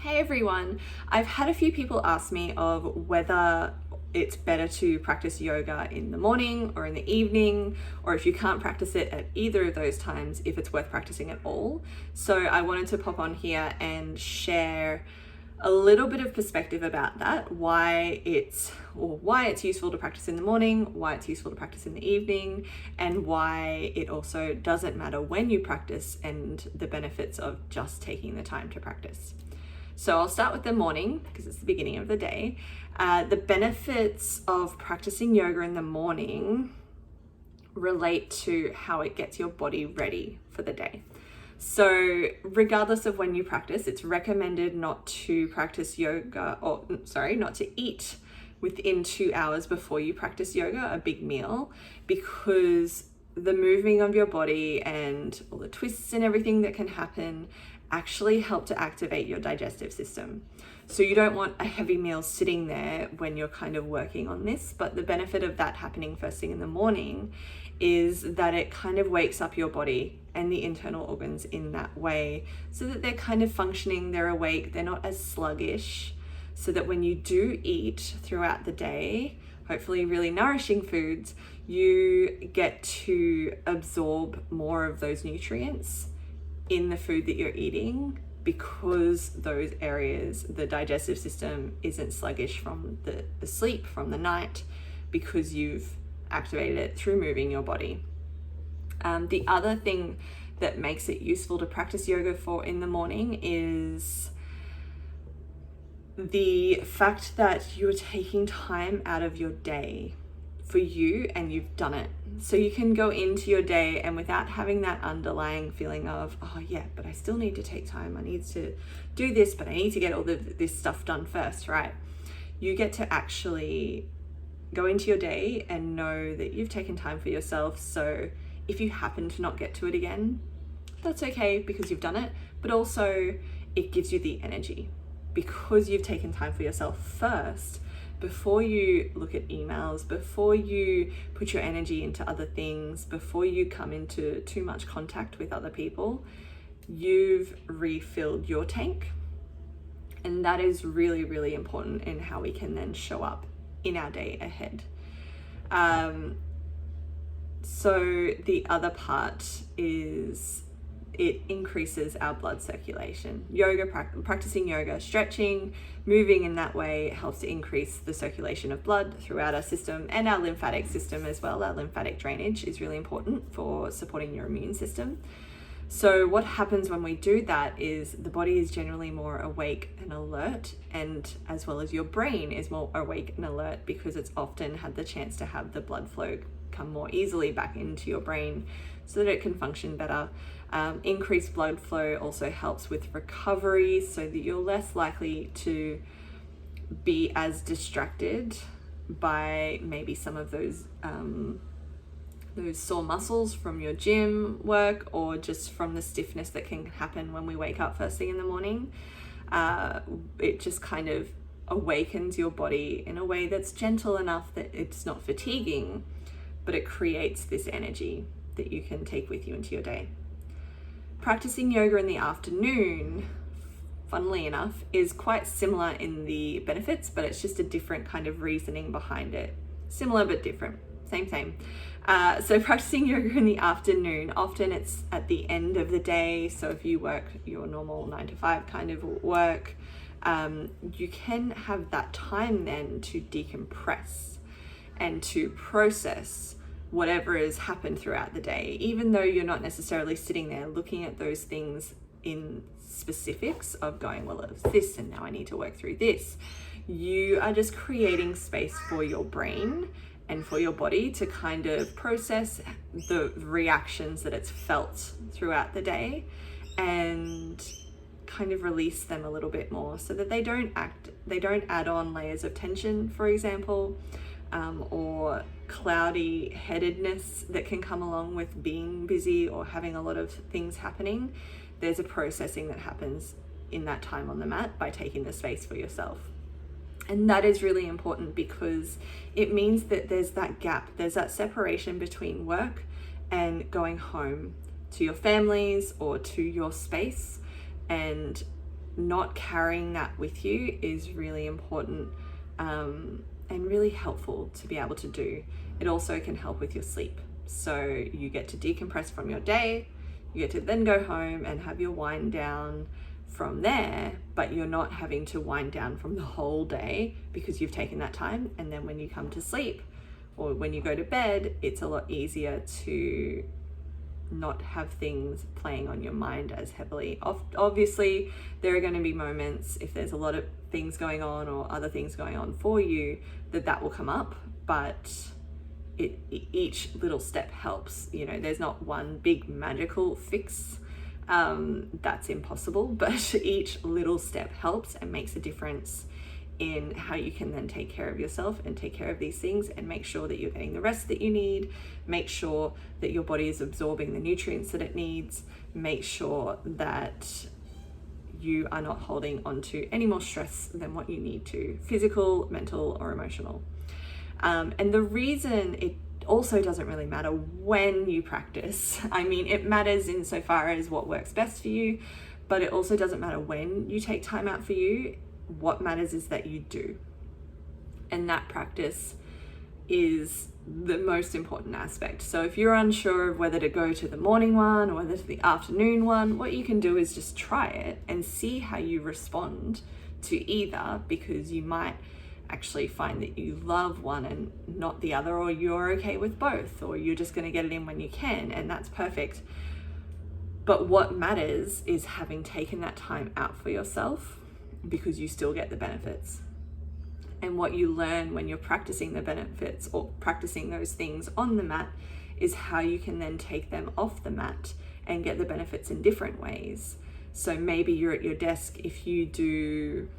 Hey everyone, I've had a few people ask me of whether it's better to practice yoga in the morning or in the evening, or if you can't practice it at either of those times, if it's worth practicing at all. So I wanted to pop on here and share a little bit of perspective about that, why it's useful to practice in the morning, why it's useful to practice in the evening, and why it also doesn't matter when you practice, and the benefits of just taking the time to practice. So I'll start with the morning because it's the beginning of the day. The benefits of practicing yoga in the morning relate to how it gets your body ready for the day. So regardless of when you practice, it's recommended not to practice yoga, not to eat within 2 hours before you practice yoga, a big meal, because the moving of your body and all the twists and everything that can happen actually help to activate your digestive system. So you don't want a heavy meal sitting there when you're kind of working on this, but the benefit of that happening first thing in the morning is that it kind of wakes up your body and the internal organs in that way so that they're kind of functioning, they're awake, they're not as sluggish, so that when you do eat throughout the day, hopefully really nourishing foods, you get to absorb more of those nutrients in the food that you're eating, because those areas, the digestive system isn't sluggish from the sleep from the night, because you've activated it through moving your body. The other thing that makes it useful to practice yoga for in the morning is the fact that you're taking time out of your day for you and you've done it. So you can go into your day and without having that underlying feeling of, oh yeah, but I still need to take time, I need to do this, but I need to get all this stuff done first, right? You get to actually go into your day and know that you've taken time for yourself. So if you happen to not get to it again, that's okay, because you've done it, but also it gives you the energy because you've taken time for yourself first. Before you look at emails, before you put your energy into other things, before you come into too much contact with other people, you've refilled your tank. And that is really, really important in how we can then show up in our day ahead. So the other part is it increases our blood circulation. Practicing yoga, stretching, moving in that way helps to increase the circulation of blood throughout our system and our lymphatic system as well. Our lymphatic drainage is really important for supporting your immune system. So what happens when we do that is the body is generally more awake and alert, and as well as your brain is more awake and alert, because it's often had the chance to have the blood flow come more easily back into your brain so that it can function better. Increased blood flow also helps with recovery, so that you're less likely to be as distracted by maybe some of those sore muscles from your gym work, or just from the stiffness that can happen when we wake up first thing in the morning. It just kind of awakens your body in a way that's gentle enough that it's not fatiguing, but it creates this energy that you can take with you into your day. Practicing yoga in the afternoon, funnily enough, is quite similar in the benefits, but it's just a different kind of reasoning behind it. Similar but different, same. So practicing yoga in the afternoon, often it's at the end of the day. So if you work your normal 9 to 5 kind of work, you can have that time then to decompress and to process whatever has happened throughout the day, even though you're not necessarily sitting there looking at those things in specifics of going, well, it was this and now I need to work through this. You are just creating space for your brain and for your body to kind of process the reactions that it's felt throughout the day and kind of release them a little bit more, so that they don't add on layers of tension, for example, or cloudy headedness that can come along with being busy or having a lot of things happening. There's a processing that happens in that time on the mat by taking the space for yourself. And that is really important, because it means that there's that gap, there's that separation between work and going home to your families or to your space. And not carrying that with you is really important, and really helpful to be able to do. It also can help with your sleep. So you get to decompress from your day, you get to then go home and have your wind down from there, but you're not having to wind down from the whole day because you've taken that time. And then when you come to sleep or when you go to bed, it's a lot easier to not have things playing on your mind as heavily. Obviously, there are going to be moments, if there's a lot of things going on or other things going on for you, that will come up, but each little step helps. You know, there's not one big magical fix. That's impossible, but each little step helps and makes a difference in how you can then take care of yourself and take care of these things and make sure that you're getting the rest that you need, make sure that your body is absorbing the nutrients that it needs, make sure that you are not holding on to any more stress than what you need to, physical, mental, or emotional. And the reason it also doesn't really matter when you practice, I mean, it matters insofar as what works best for you, but it also doesn't matter when you take time out for you. What matters is that you do. And that practice is the most important aspect. So if you're unsure of whether to go to the morning one or whether to the afternoon one, what you can do is just try it and see how you respond to either, because you might actually find that you love one and not the other, or you're okay with both, or you're just going to get it in when you can, and that's perfect. But what matters is having taken that time out for yourself, because you still get the benefits. And what you learn when you're practicing the benefits or practicing those things on the mat is how you can then take them off the mat and get the benefits in different ways. So maybe you're at your desk if you do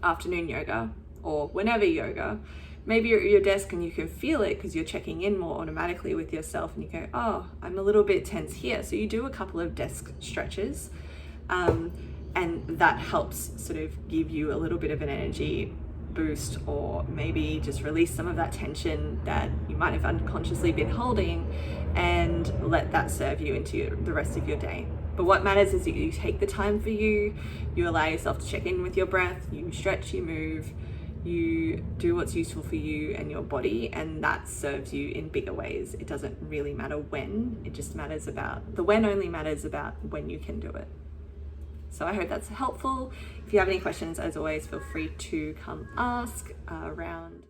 afternoon yoga or whenever yoga, maybe you're at your desk and you can feel it because you're checking in more automatically with yourself and you go, oh, I'm a little bit tense here. So you do a couple of desk stretches, and that helps sort of give you a little bit of an energy boost, or maybe just release some of that tension that you might have unconsciously been holding and let that serve you into the rest of your day. But what matters is that you take the time for you, you allow yourself to check in with your breath, you stretch, you move, you do what's useful for you and your body, and that serves you in bigger ways. It doesn't really matter when, it just matters about, the when only matters about when you can do it. So I hope that's helpful. If you have any questions, as always, feel free to come ask around